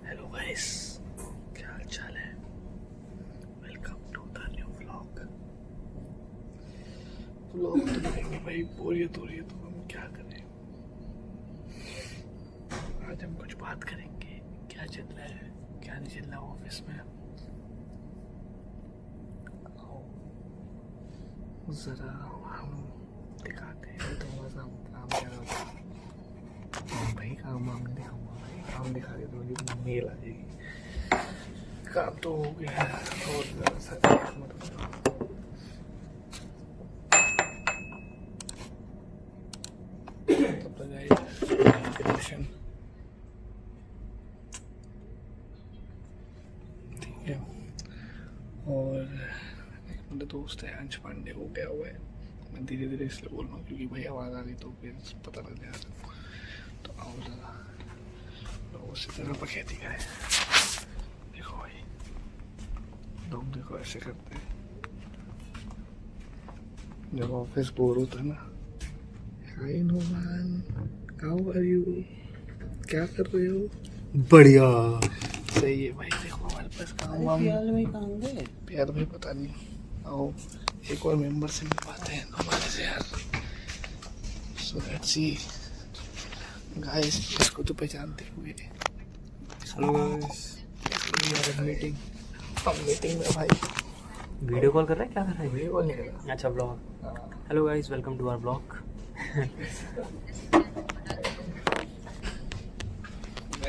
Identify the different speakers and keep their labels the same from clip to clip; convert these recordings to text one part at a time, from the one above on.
Speaker 1: Hello guys, क्या हाल चाल है। Welcome to the new vlog. Vlog तो करेंगे भाई, बोरियत हो रही है तो हम क्या करें। आज हम कुछ बात करेंगे, क्या चल रहा है क्या नहीं चल रहा ऑफिस में। जरा हम दिखाते हैं थोड़ा सा काम क्या होता है। भाई काम वाम नहीं दिखाऊंगा भाई, काम दिखा के तो मुझे मेल आ जाएगी। काम तो हो गया है और ज़रा सा तब तक गाइस ठीक है। और एक मेरा दोस्त है अंश पांडे, वो गया हुआ है। मैं धीरे धीरे इसलिए बोल रहा हूँ क्योंकि भाई आवाज़ आ रही तो फिर पता लग जाएगा। तो आओ ज़रा लोग उसी तरह पखेती करें। देखो भाई, लोग देखो ऐसे करते हैं जब ऑफिस बोर होता है ना। हाय नोमान, हाउ आर यू, क्या कर रहे हो। बढ़िया, सही है भाई। देखो हमारे पास काम वाम प्यार भाई पता नहीं। आओ एक और मेंबर से मिल पाते हैं हमारे से यार। सो लेट्स सी गाइस, इसको तो पहचानते हुए। हेलो गाइस, मीटिंग, हम मीटिंग में भाई।
Speaker 2: वीडियो कॉल कर रहा है, क्या कर रहा है?
Speaker 1: वीडियो कॉल नहीं कर रहा।
Speaker 2: अच्छा blog. Hello guys, welcome to our blog.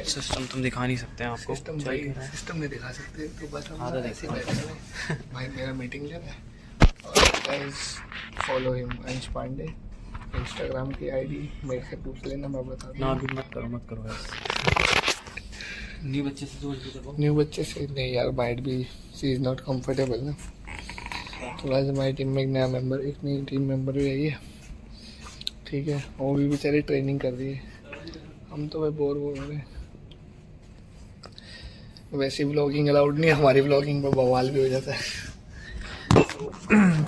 Speaker 2: System तुम दिखा नहीं सकते हैं आपको।
Speaker 1: सिस्टम भाई, सिस्टम नहीं दिखा सकते तो बस हम
Speaker 2: हाँ,
Speaker 1: ऐसे बैठे हैं। भाई मेरा मीटिंग ले रहा है। और गाइस फॉलो हिम, अंश पांडे। इंस्टाग्राम की आईडी मेरे से पूछ लेना, मैं बता दूँ।
Speaker 2: ना अभी मत करो गाइस। न्यू बच्चे से जोड़ के देखो।
Speaker 1: न्यू बच्चे से नहीं यार, माइट भी शी इज़ नॉट कंफर्टेबल ना। थोड़ा सा हमारी टीम में एक नया मेंबर, एक नई टीम मेंबर भी आई है, ठीक है। वो भी बेचारी ट्रेनिंग कर रही है। हम तो भाई बोर हो रहे हैं। वैसे व्लॉगिंग अलाउड नहीं है, हमारी व्लॉगिंग पर बवाल भी हो जाता है।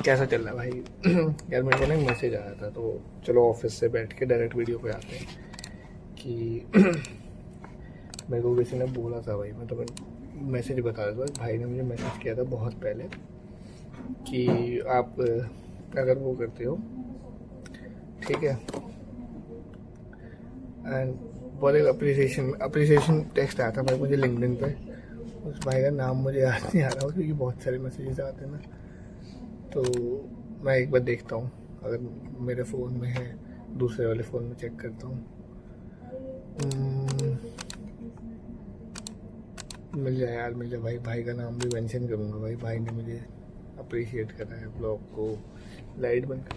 Speaker 1: कैसा चल रहा है भाई। यार मेरे को ना मैसेज आया था, तो चलो ऑफिस से बैठ के डायरेक्ट वीडियो पे आते हैं कि मेरे को किसी ने बोला था भाई, मैं तो मैसेज बता रहा था। भाई ने मुझे मैसेज किया था बहुत पहले कि आप अगर वो करते हो, ठीक है, एंड बहुत एक अप्रिसिएशन टेक्स्ट आया था भाई मुझे लिंक्डइन पे। उस भाई का नाम मुझे याद नहीं आ रहा हो क्योंकि बहुत सारे मैसेजेस आते हैं ना। तो मैं एक बार देखता हूँ, अगर मेरे फ़ोन में है, दूसरे वाले फ़ोन में चेक करता हूँ। मिल जाए यार, मिल जाए भाई। भाई का नाम भी मेंशन करूँगा भाई। भाई ने मुझे अप्रिशिएट करा है ब्लॉग को। लाइट बंद कर,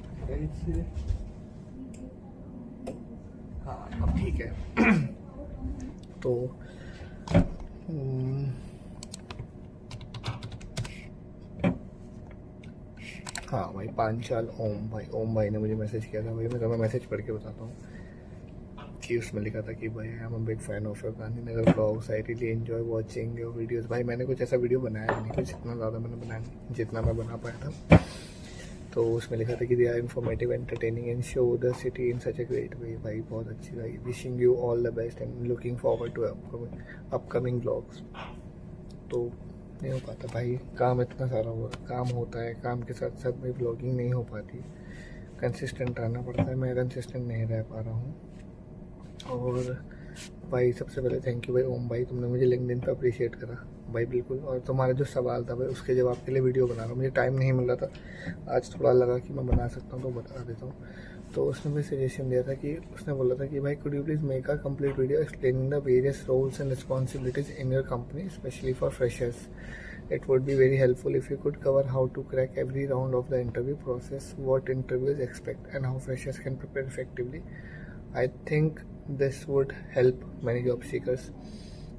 Speaker 1: हाँ अब ठीक है। तो हाँ भाई, पांचाल ओम भाई ने मुझे मैसेज किया था भाई। मैं तुम्हें मैसेज पढ़ के बताता हूँ कि उसमें लिखा था कि भाई I am a big fan of your Gandhinagar blogs, I really enjoy watching your videos. भाई मैंने कुछ ऐसा वीडियो बनाया नहीं, कुछ इतना ज़्यादा मैंने बनाया नहीं जितना मैं बना पाया था। तो उसमें लिखा था कि they are informative, entertaining and show the city in such a great way. भाई बहुत अच्छी भाई। Wishing you all the best and looking forward to upcoming blogs. तो नहीं हो पाता भाई, काम इतना सारा हो रहा, काम होता है, काम के साथ साथ भाई ब्लॉगिंग नहीं हो पाती। कंसिस्टेंट रहना पड़ता है, मैं कंसिस्टेंट नहीं रह पा रहा हूँ। और भाई सबसे पहले थैंक यू भाई ओम भाई, तुमने मुझे लिंक्डइन पे अप्रिशिएट करा भाई, बिल्कुल। और तुम्हारा जो सवाल था भाई, उसके जवाब के लिए वीडियो बना रहा हूँ। मुझे टाइम नहीं मिल रहा था, आज थोड़ा लगा कि मैं बना सकता हूँ तो बता देता हूँ। तो उसने मुझे सजेशन दिया था कि, उसने बोला था कि भाई could you please make a complete video explaining the various roles and responsibilities in your company specially for freshers. It would be very helpful if you could cover how to crack every round of the interview process, what interviewers expect, and how freshers can prepare effectively. I think this would help many job seekers.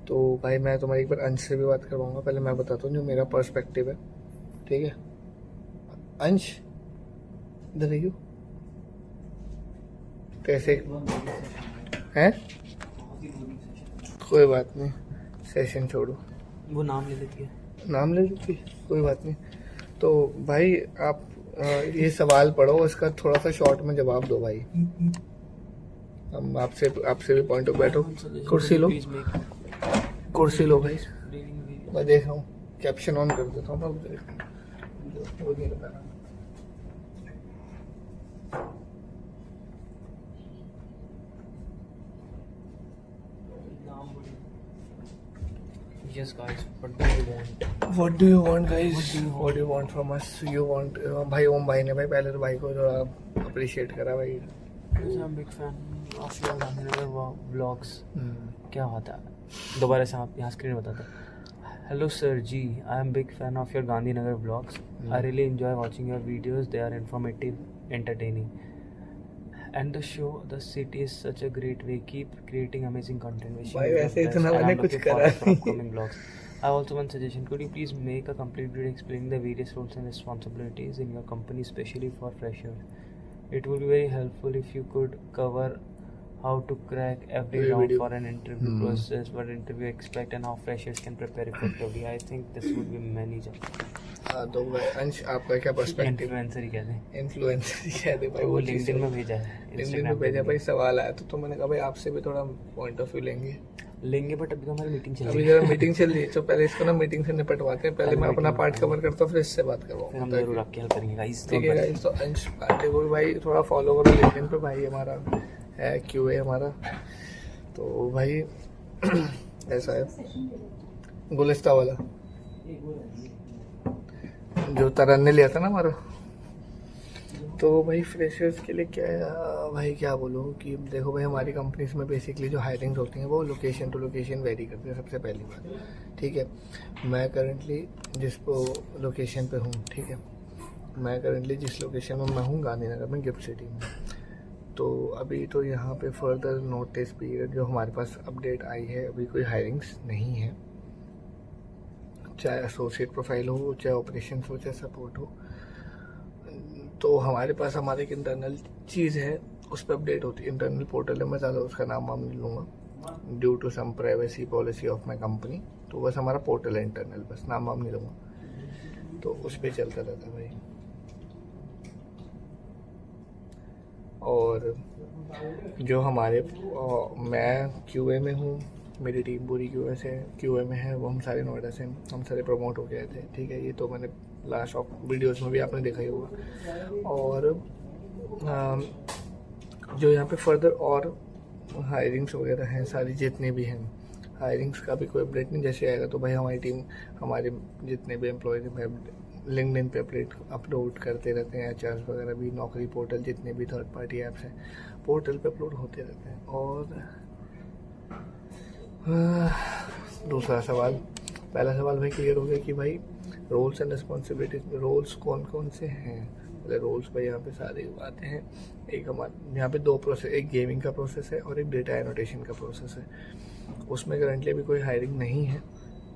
Speaker 1: तो भाई मैं तुम्हारी एक बार अंश से भी बात करवाऊंगा। पहले मैं बताता हूँ जो मेरा पर्सपेक्टिव है, ठीक है। अंश इधर रहियो। कैसे हैं? कोई बात नहीं, सेशन छोड़ो।
Speaker 2: वो नाम ले लेती है,
Speaker 1: नाम ले लेती, कोई बात नहीं। तो भाई आप ये सवाल पढ़ो, इसका थोड़ा सा शॉर्ट में जवाब दो भाई। हम आपसे भी पॉइंट ऑफ, बैठो, कुर्सी लो। कुर्सी लो भाई,
Speaker 2: Reading
Speaker 1: मैं देख रहा हूँ, कैप्शन ऑन कर देता हूँ ना, वो नहीं लगाना।
Speaker 2: Yes, guys. What do you want?
Speaker 1: What do you want guys? What do you want from us? You want भाई ओम भाई ने भाई पहले तो भाई को थोड़ा अप्रिशिएट करा भाई।
Speaker 2: Because I'm a big fan of your Gandhinagar vlogs. क्या होता है? दोबारा से आप यहाँ स्क्रीन बताता। Hello sir G, I am big fan of your Gandhinagar vlogs. I really enjoy watching your videos. They are informative, entertaining. And the show, the city is such a great way. Keep creating amazing content. Wishing
Speaker 1: भाई
Speaker 2: you the
Speaker 1: वैसे
Speaker 2: best.
Speaker 1: इतना
Speaker 2: And
Speaker 1: मैंने
Speaker 2: I'm
Speaker 1: कुछ
Speaker 2: looking
Speaker 1: करा
Speaker 2: forward for
Speaker 1: नहीं।
Speaker 2: upcoming vlogs. I have also one suggestion. Could you please make a complete video explaining the various roles and responsibilities in your company, especially for freshers? It would be very helpful if you could cover how to crack every
Speaker 1: Every
Speaker 2: round
Speaker 1: video.
Speaker 2: for an interview process, what interview expect, and how freshers can prepare effectively. I think this would be many jobs.
Speaker 1: हाँ तो भाई अंश आपका क्या perspective?
Speaker 2: Influencer ही कहते हैं।
Speaker 1: Influencer कह दे भाई,
Speaker 2: वो
Speaker 1: वो
Speaker 2: लिंक्डइन में भेजा है,
Speaker 1: लिंक्डइन
Speaker 2: Instagram
Speaker 1: में भेजा
Speaker 2: पे
Speaker 1: भाई, सवाल आया तो मैंने कहा भाई आपसे भी थोड़ा पॉइंट ऑफ व्यू लेंगे।
Speaker 2: लेंगे, बट अभी तो हमारी मीटिंग चल
Speaker 1: अभी
Speaker 2: रही है।
Speaker 1: जरा मीटिंग चल रही है तो पहले इसको ना मीटिंग से निपटवाते हैं, पहले मैं अपना पार्ट कवर करता हूँ फिर इससे बात
Speaker 2: फिर हम
Speaker 1: करवाऊँ।
Speaker 2: जरूर आपकी हेल्प करेंगे गाइस।
Speaker 1: ठीक है गाइस, तो अंश पांडे को भी भाई थोड़ा फॉलो करो लिंक्डइन पे, भाई हमारा है QA हमारा, तो भाई ऐसा है गुलिस्ता वाला जो तरन ने लिया था ना हमारा। तो भाई फ्रेशर्स के लिए क्या है भाई, क्या बोलूँ कि देखो भाई हमारी कंपनीज में बेसिकली जो हायरिंग्स होती हैं वो लोकेशन टू लोकेशन वेरी करती है, सबसे पहली बात। ठीक है, मैं करंटली जिस लोकेशन पे हूँ, ठीक है, मैं करंटली जिस लोकेशन में मैं हूँ गांधीनगर में, गिफ्ट सिटी में। तो अभी तो यहाँ पे फर्दर नोटिस पीरियड जो हमारे पास अपडेट आई है, अभी कोई हायरिंग्स नहीं है, चाहे एसोसिएट प्रोफाइल हो, चाहे ऑपरेशन हो, चाहे सपोर्ट हो। तो हमारे पास हमारे एक इंटरनल चीज़ है, उस पर अपडेट होती है, इंटरनल पोर्टल है, मैं ज़्यादा उसका नाम वाम नहीं लूँगा due to some privacy policy of my company. तो बस हमारा पोर्टल है इंटरनल, बस नाम वाम नहीं लूँगा, तो उस पर चलता रहता है भाई। और जो हमारे मैं QA में हूँ, मेरी टीम पूरी QA में है, वो हम सारे नोएडा से, हम सारे प्रमोट हो गए थे। ठीक है, ये तो मैंने लास्ट ऑफ वीडियोस में भी आपने देखा ही होगा। और जो यहाँ पे फर्दर और हायरिंग्स वगैरह हैं सारी, जितने भी हैं, हायरिंग्स का भी कोई अपडेट नहीं, जैसे आएगा तो भाई हमारी टीम, हमारे जितने भी एम्प्लॉयज हैं लिंक्डइन पे अपलोड करते रहते हैं, HRs वगैरह भी, नौकरी पोर्टल, जितने भी थर्ड पार्टी ऐप्स हैं पोर्टल पे अपलोड होते रहते हैं। और दूसरा सवाल, पहला सवाल भाई क्लियर हो गया कि भाई रोल्स एंड रिस्पॉन्सिबिलिटीज, रोल्स कौन कौन से हैं। मतलब रोल्स भाई यहाँ पे सारे आते हैं, एक हमारे यहाँ पे 2 प्रोसेस, एक गेमिंग का प्रोसेस है और एक डेटा एनोटेशन का प्रोसेस है। उसमें करंटली अभी कोई हायरिंग नहीं है।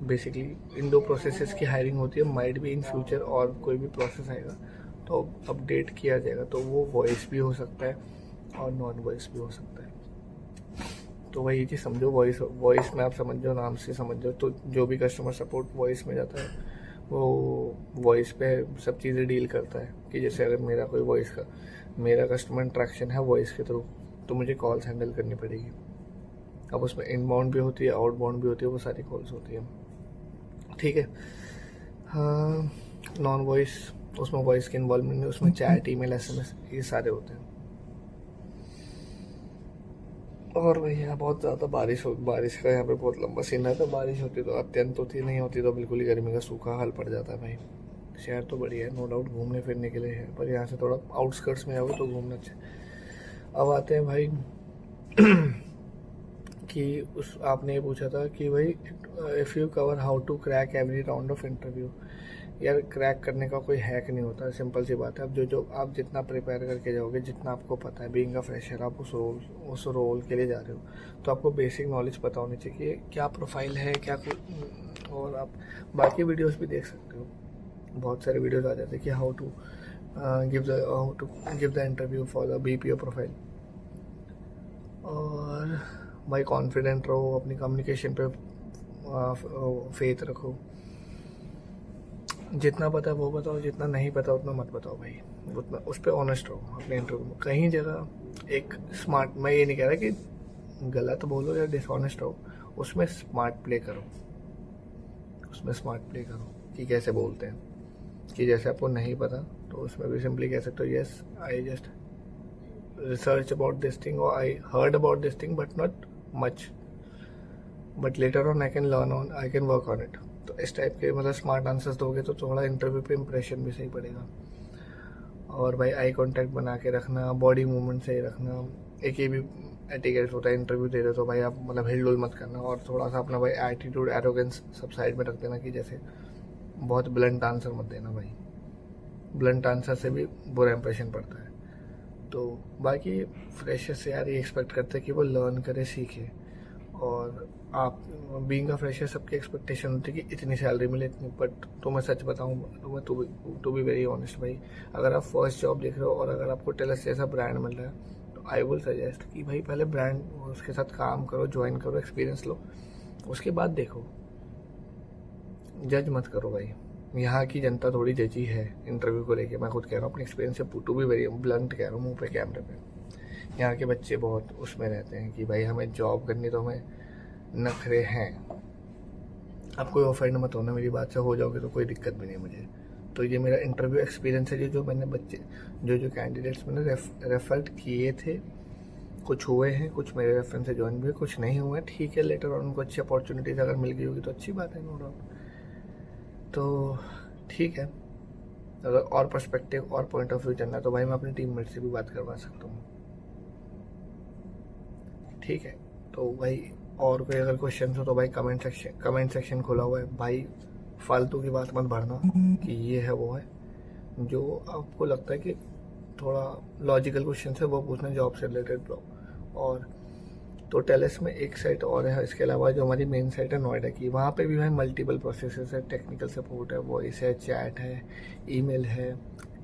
Speaker 1: बेसिकली इन 2 प्रोसेसेस की हायरिंग होती है, माइट भी इन फ्यूचर और कोई भी प्रोसेस आएगा तो अपडेट किया जाएगा, तो वो वॉइस भी हो सकता है और नॉन वॉइस भी हो सकता है। तो वही चीज़ समझो, वॉइस में आप समझ जाओ, नाम से समझ जाओ। तो जो भी कस्टमर सपोर्ट वॉइस में जाता है वो वॉइस पे सब चीज़ें डील करता है, कि जैसे अगर मेरा कोई वॉइस का, मेरा कस्टमर इंट्रैक्शन है वॉइस के थ्रू, तो मुझे कॉल्स हैंडल करनी पड़ेगी। अब उसमें इनबाउंड भी होती है, आउटबाउंड भी होती है, वो सारी कॉल्स होती है। ठीक है, हाँ, नॉन वॉइस, उसमें वॉइस की इन्वॉल्वमेंट नहीं, उसमें चैट, ईमेल, SMS ये सारे होते हैं। और भैया बहुत ज़्यादा बारिश का यहाँ पे बहुत लंबा सीन है, तो बारिश होती तो अत्यंत होती, नहीं होती तो बिल्कुल ही गर्मी का सूखा हाल पड़ जाता है भाई। शहर तो बढ़िया है, नो डाउट घूमने फिरने के लिए है, पर यहाँ से थोड़ा आउटस्कर्ट्स में जाओगे तो घूमना चाहिए। अब आते हैं भाई कि आपने ये पूछा था कि भाई if you cover how to crack every round of interview. यार क्रैक करने का कोई हैक नहीं होता, सिंपल सी बात है। अब जो आप जितना प्रिपेयर करके जाओगे, जितना आपको पता है, बीइंग अ फ्रेशर आप उस रोल के लिए जा रहे हो, तो आपको बेसिक नॉलेज पता होनी चाहिए क्या प्रोफाइल है, क्या कुछ। और आप बाकी वीडियोस भी देख सकते हो, बहुत सारे वीडियोस आ जाते हैं कि how to give the interview for the BPO profile. और भाई कॉन्फिडेंट रहो, अपनी कम्युनिकेशन पे फेथ रखो, जितना पता है वो बताओ, जितना नहीं पता उतना मत बताओ भाई, उतना उस पर ऑनेस्ट रहो अपने इंटरव्यू में। कहीं जगह एक स्मार्ट, मैं ये नहीं कह रहा कि गलत बोलो या डिसऑनेस्ट रहो, उसमें स्मार्ट प्ले करो, उसमें स्मार्ट प्ले करो कि कैसे बोलते हैं, कि जैसे आपको नहीं पता तो उसमें भी सिंपली कह सकते हो yes I just research about this thing और I heard about this thing but not much, but later on I can learn on, I can work on it. तो इस टाइप के मतलब स्मार्ट आंसर्स दोगे तो थोड़ा इंटरव्यू पे impression भी सही पड़ेगा। और भाई आई कांटेक्ट बना के रखना, बॉडी मूवमेंट सही रखना। एक ये भी एटिकेट्स होता है, इंटरव्यू दे रहे तो भाई आप मतलब हिल मत करना, और थोड़ा सा अपना भाई एटीट्यूड एरोगेंस सब साइड में रख देना, कि जैसे बहुत ब्लंट आंसर मत देना भाई, ब्लंट आंसर से भी बुरा इंप्रेशन पड़ता है। तो बाकी फ्रेशर से यार ये एक्सपेक्ट करते हैं कि वो लर्न करे, सीखे। और आप बीइंग अ फ्रेशर सबकी एक्सपेक्टेशन होती है कि इतनी सैलरी मिले इतनी, बट तो मैं सच बताऊं तो मैं टू बी वेरी ऑनेस्ट भाई, अगर आप फर्स्ट जॉब देख रहे हो और अगर आपको टेलस जैसा ब्रांड मिल रहा है तो आई विल सजेस्ट कि भाई पहले ब्रांड उसके साथ काम करो, ज्वाइन करो, एक्सपीरियंस लो, उसके बाद देखो, जज मत करो भाई। यहाँ की जनता थोड़ी जजी है इंटरव्यू को लेके, मैं खुद कह रहा हूँ अपने एक्सपीरियंस से, टू बी वेरी ब्लंट कह रहा हूँ मुंह पे कैमरे पे। यहाँ के बच्चे बहुत उसमें रहते हैं कि भाई हमें जॉब करनी तो हमें नखरे हैं। आप कोई ऑफेंड मत होना मेरी बात से, हो जाओगे तो कोई दिक्कत भी नहीं मुझे। तो ये मेरा इंटरव्यू एक्सपीरियंस है, जो मैंने बच्चे जो कैंडिडेट्स मैंने रेफर किए थे, कुछ हुए हैं, कुछ मेरे रेफरेंस से ज्वाइन भी हुए, कुछ नहीं हुए, ठीक है। लेटर और उनको अच्छी अपॉर्चुनिटीज अगर मिल गई होगी तो अच्छी बात है, नो डाउट। तो ठीक है, अगर और पर्सपेक्टिव और पॉइंट ऑफ व्यू जानना है तो भाई मैं अपनी टीममेट से भी बात करवा सकता हूँ, ठीक है। तो भाई और कोई अगर क्वेश्चन हो तो भाई कमेंट सेक्शन खुला हुआ है भाई, फालतू की बात मत भरना कि ये है वो है। जो आपको लगता है कि थोड़ा लॉजिकल क्वेश्चन है वो पूछना जॉब से रिलेटेड। और तो टेलेस में एक साइट और है, इसके अलावा जो हमारी मेन साइट है नोएडा की, वहाँ पे भी भाई मल्टीपल प्रोसेसेस है, टेक्निकल सपोर्ट है, वॉइस है, चैट है, ईमेल है,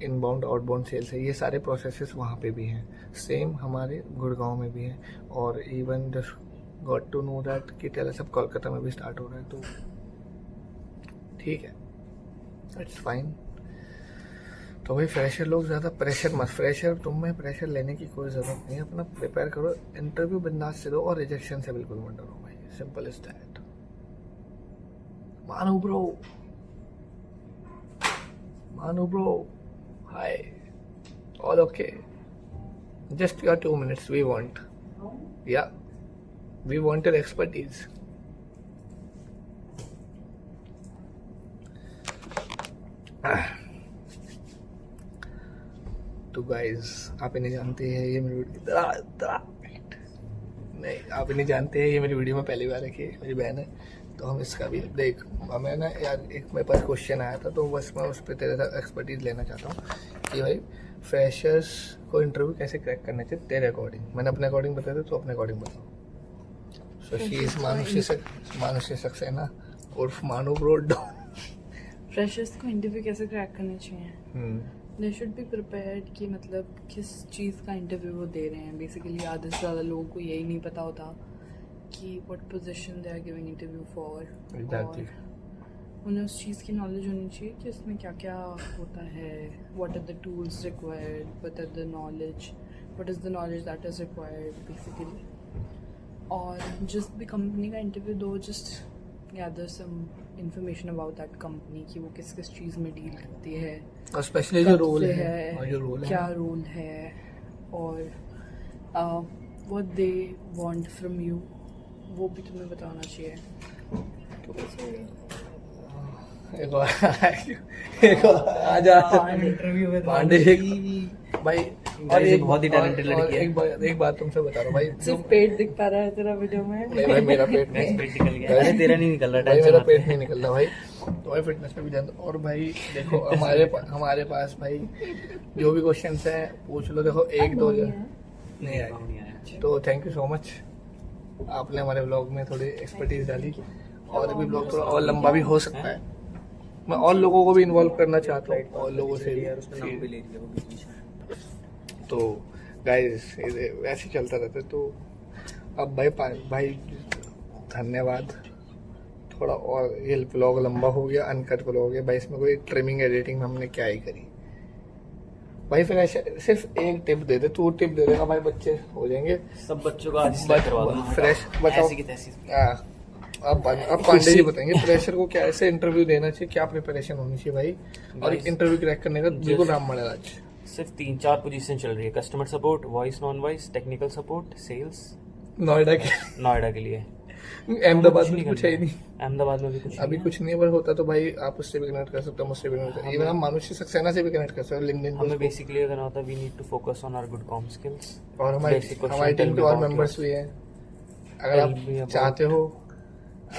Speaker 1: इनबाउंड आउटबाउंड सेल्स है, ये सारे प्रोसेसेस वहाँ पे भी हैं। सेम हमारे गुड़गांव में भी है, और even just got to know that कि टेलेस अब कोलकाता में भी स्टार्ट हो रहा है। तो ठीक है, इट्स फाइन। तो भाई फ्रेशर लोग ज़्यादा प्रेशर मत, तुम में प्रेशर लेने की कोई ज़रूरत नहीं है, अपना प्रिपेयर करो, इंटरव्यू बिंदास से दो और रिजेक्शन से बिल्कुल मत डरो भाई, सिंपल इज दैट। मानो bro, hi, all okay, just your 2 minutes we want, या वी वांट योर एक्सपर्टीज। तो गाइज आप इन्हें जानते हैं, ये मेरी वीडियो नहीं, आप इन्हें जानते हैं, ये मेरी वीडियो में पहली बार है कि मेरी बहन है, तो हम इसका भी देख, हमें ना यार एक मेरे पास क्वेश्चन आया था, तो बस मैं उस पर तेरे साथ एक्सपर्टीज लेना चाहता हूँ कि भाई फ्रेशर्स को इंटरव्यू कैसे क्रैक करना चाहिए तेरे अकॉर्डिंग। मैंने अपने अकॉर्डिंग बताया था, तो अपने अकॉर्डिंग बताओ। सो शी इज मानुषी सक्सेना उर्फ मानो ब्रो।
Speaker 3: फ्रेशर्स को इंटरव्यू कैसे क्रैक करने चाहिए? दे शुड बी प्रिपेयर्ड कि मतलब किस चीज़ का इंटरव्यू वो दे रहे हैं। बेसिकली आधे से ज़्यादा लोगों को यही नहीं पता होता कि what position they are giving interview for.
Speaker 1: Exactly.
Speaker 3: और उन्हें उस चीज़ की नॉलेज होनी चाहिए कि उसमें क्या क्या होता है, what are the tools required, what is the knowledge that is required basically. और जिस भी कंपनी का इंटरव्यू दो, just gather some information about that company कि वो किस किस चीज़ में डील करती है,
Speaker 1: और स्पेशली जो रोल है और जो रोल है,
Speaker 3: क्या रोल है, और what they want from you, वो भी तुम्हें बताना चाहिए। तो
Speaker 1: एक और आजा
Speaker 2: इंटरव्यू में
Speaker 1: पांडे भाई, और
Speaker 2: एक बहुत ही टैलेंटेड लड़की है।
Speaker 1: एक बात तुमसे बता रहा हूँ भाई,
Speaker 3: सिर्फ पेट दिख पा रहा है तेरा वीडियो में।
Speaker 1: नहीं भाई मेरा पेट नहीं
Speaker 2: पेट निकल गया, अरे तेरा नहीं निकल रहा,
Speaker 1: भाई
Speaker 2: टेंशन
Speaker 1: मेरा
Speaker 2: मत
Speaker 1: पेट
Speaker 2: ले।
Speaker 1: नहीं निकल रहा भाई। तो भाई फिटनेस पे भी ध्यान दो। और भाई देखो हमारे पास भाई जो भी क्वेश्चंस हैं पूछ लो, देखो एक दो नहीं आए तो थैंक यू सो मच, आपने हमारे ब्लॉग में थोड़ी एक्सपर्टीज डाली, और भी ब्लॉग थोड़ा और लंबा भी हो सकता है। मैं और लोगों को भी इन्वॉल्व करना चाहता हूँ, और लोगों से भी। तो गाइस वैसे चलता रहता है। तो अब भाई धन्यवाद, थोड़ा और ये ब्लॉग लंबा हो गया, अनकट ब्लॉग हो गया भाई, इसमें कोई ट्रिमिंग एडिटिंग हमने क्या ही करी भाई। फिर ऐसे सिर्फ एक टिप दे दे, तू टिप दे देगा भाई, बच्चे हो जाएंगे
Speaker 2: सब बच्चों को आज स्टार्ट करवा दूंगा,
Speaker 1: फ्रेश। बताओ
Speaker 2: ऐसी की तैसी।
Speaker 1: आप पांडे जी बताएंगे प्रेशर को क्या ऐसे इंटरव्यू देना चाहिए, क्या प्रिपरेशन होनी चाहिए भाई, और एक इंटरव्यू क्रैक करने का बिल्कुल राम आज।
Speaker 2: सिर्फ 3-4 पोजीशन चल रही है, customer support, voice non voice, technical support, sales.
Speaker 1: Noida
Speaker 2: के लिए
Speaker 1: अहमदाबाद में कुछ है ही नहीं,
Speaker 2: अहमदाबाद में भी कुछ
Speaker 1: अभी कुछ नहीं, पर होता तो भाई आप उससे भी कनेक्ट कर सकते हो, मुझसे भी कनेक्ट कर, इवन हम मानुषी सक्सेना से भी कनेक्ट कर सकते हो लिंक्डइन।
Speaker 2: हमें बेसिकली अगर होता we need to focus on our good comm skills,
Speaker 1: और हमारी टीम के और मेंबर्स भी हैं, अगर आप चाहते हो,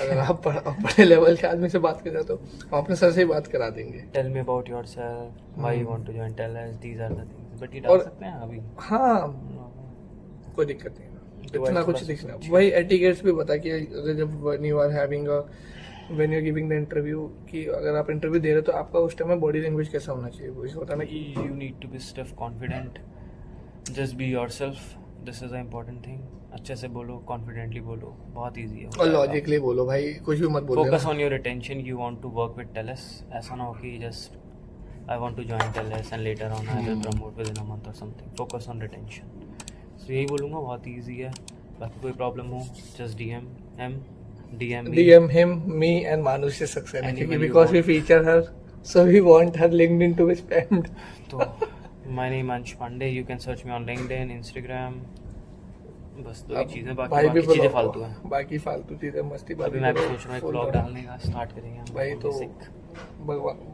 Speaker 1: अगर आप बड़े लेवल के आदमी से बात कर जाते हो, हम अपने सर से ही बात करा देंगे।
Speaker 2: Tell me about yourself, why you want to join, tell us, these are the things, but ये डाल सकते हैं अभी।
Speaker 1: हाँ कोई दिक्कत नहीं, इतना कुछ दिखना। वही एटिकेट्स भी बता कि अगर जब when you are having when you are giving the interview, कि अगर आप इंटरव्यू दे रहे हो तो आपका उस टाइम में बॉडी लैंग्वेज कैसा होना चाहिए, वो होता है ना कि
Speaker 2: you need to be stiff confident, just be yourself, this is the important thing. अच्छे से बोलो, कॉन्फिडेंटली बोलो, बहुत ईजी है।
Speaker 1: और लॉजिकली बोलो भाई, कुछ भी मत बोलो।
Speaker 2: Focus on your attention, you want to work with Telus, ऐसा ना हो कि just I want to join Telus and later on I will promote within a month और something. Focus on retention. So यही बोलूँगा, बहुत easy है। बाकी कोई प्रॉब्लम हो just DM him, me and Manushi Saxena, because we feature her, so we want her LinkedIn to be spammed. तो my name Ansh Pandey, you can search me on LinkedIn, Instagram, बस दो ही चीजें, बाकी चीजें फालतू है,
Speaker 1: बाकी फालतू चीजें मस्ती बात।
Speaker 2: अभी मैं भी सोच रहा हूँ एक ब्लॉग डालने का स्टार्ट करेंगे हम
Speaker 1: भाई, तो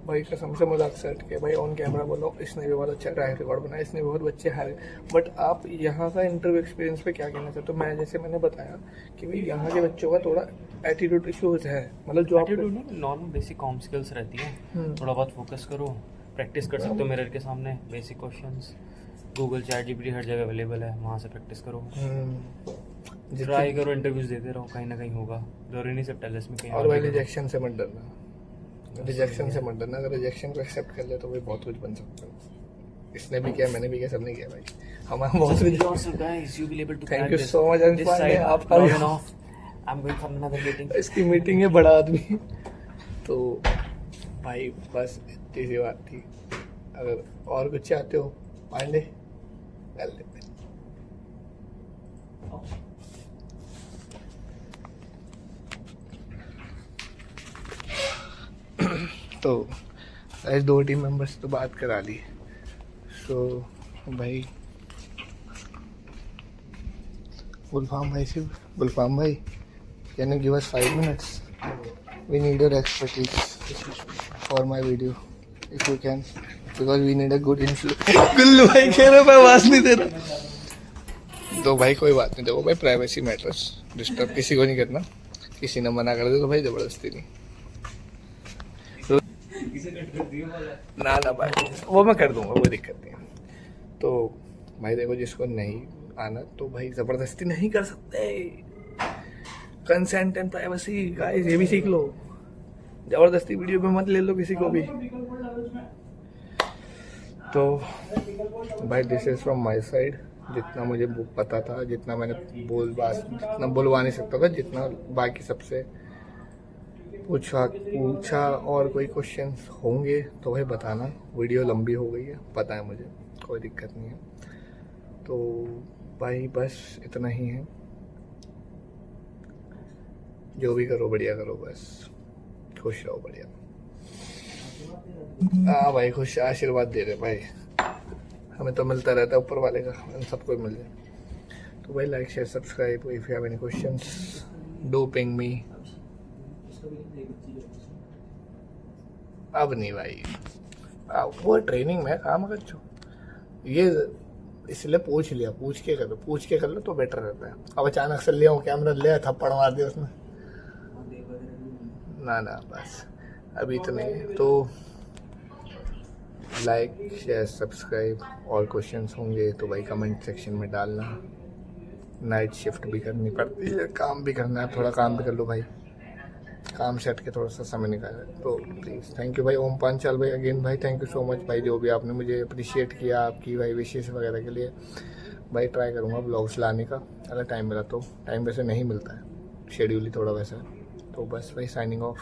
Speaker 1: भाई कसम से मजाक से हट के भाई ऑन कैमरा बोलो, इसने भी बहुत अच्छा ट्रैक रिकॉर्ड बनाया, इसने बहुत बच्चे हारे। बट आप यहाँ का इंटरव्यू एक्सपीरियंस पे क्या कहना चाहते हो? मैं जैसे मैंने बताया कि भाई यहाँ के बच्चों का थोड़ा एटीट्यूड इश्यूज है, मतलब जो
Speaker 2: एटीट्यूड नहीं, नॉर्मल बेसिक कॉम स्किल्स रहती है, थोड़ा बहुत फोकस करो, प्रैक्टिस कर सकते हो मिरर के सामने, basic questions, Google chat GPT हर जगह अवेलेबल है, वहाँ से प्रैक्टिस करो, ट्राई करो, इंटरव्यूज देते रहो, कहीं ना कहीं होगा, जरूरी नहीं सिर्फ टेलस में कहीं।
Speaker 1: और भाई रिजेक्शन से मत डरना, रिजेक्शन से मत डरना, अगर रिजेक्शन को एक्सेप्ट कर ले तो भाई बहुत कुछ बन सकता है। इसने भी किया, मैंने भी किया, सबने किया भाई। हमारा बहुत थैंक यू सो मच आपका। इसकी मीटिंग है, बड़ा आदमी। तो भाई बस इतनी सी बात थी, अगर और कुछ चाहते हो पांडे कर लेते। तो आज 2 टीम मेंबर्स तो बात करा ली। सो भाई बुलफाम भाई can you give us 5 minutes? We need your expertise for my video if you can, because we need a good influence. गुल्लू भाई कह रहे मैं आवाज नहीं दे रहा। तो भाई कोई बात नहीं, देखो भाई प्राइवेसी मैटर्स, डिस्टर्ब किसी को नहीं करना, किसी ने मना कर दे तो भाई जबरदस्ती नहीं। ना भाई वो मैं कर दूंगा, कोई दिक्कत नहीं। तो भाई देखो, जिसको नहीं आना तो भाई जबरदस्ती नहीं कर सकते। कंसेंट एंड प्राइवेसी गाइस, ये भी सीख लो, जबरदस्ती वीडियो में मत ले लो किसी को भी। तो भाई this is from my side, जितना मुझे पता था, जितना मैंने जितना बोलवा नहीं सकता था, जितना बाकी सबसे पूछा। और कोई क्वेश्चंस होंगे तो भाई बताना, वीडियो लंबी हो गई है पता है मुझे, कोई दिक्कत नहीं है। तो भाई बस इतना ही है, जो भी करो बढ़िया करो, बस खुश रहो बढ़िया। हाँ भाई खुश, आशीर्वाद दे रहे भाई, हमें तो मिलता रहता है ऊपर वाले का, सबको मिल जाए। तो भाई like share subscribe, if you have any questions do ping me. अब नहीं भाई, वो ट्रेनिंग में काम कर चो, ये इसलिए पूछ लिया, पूछ के कर लो तो बेटर रहता है। अब अचानक से लिया हूँ कैमरा, ले थप्पड़ मार दिया उसने, ना बस अभी तो नहीं। तो लाइक शेयर सब्सक्राइब, और क्वेश्चंस होंगे तो भाई कमेंट सेक्शन में डालना। नाइट शिफ्ट भी करनी पड़ती है, काम भी करना है, थोड़ा काम भी कर लो भाई, काम से हट के थोड़ा सा समय निकाला। तो प्लीज़ थैंक यू भाई ओम पांचाल भाई, अगेन भाई थैंक यू सो मच भाई, जो भी आपने मुझे अप्रिशिएट किया, आपकी भाई विशेष वगैरह के लिए। भाई ट्राई करूँगा ब्लॉग्स लाने का, अगर टाइम मिला तो, टाइम वैसे नहीं मिलता है, शेड्यूल ही थोड़ा वैसा है। तो बस भाई साइनिंग ऑफ।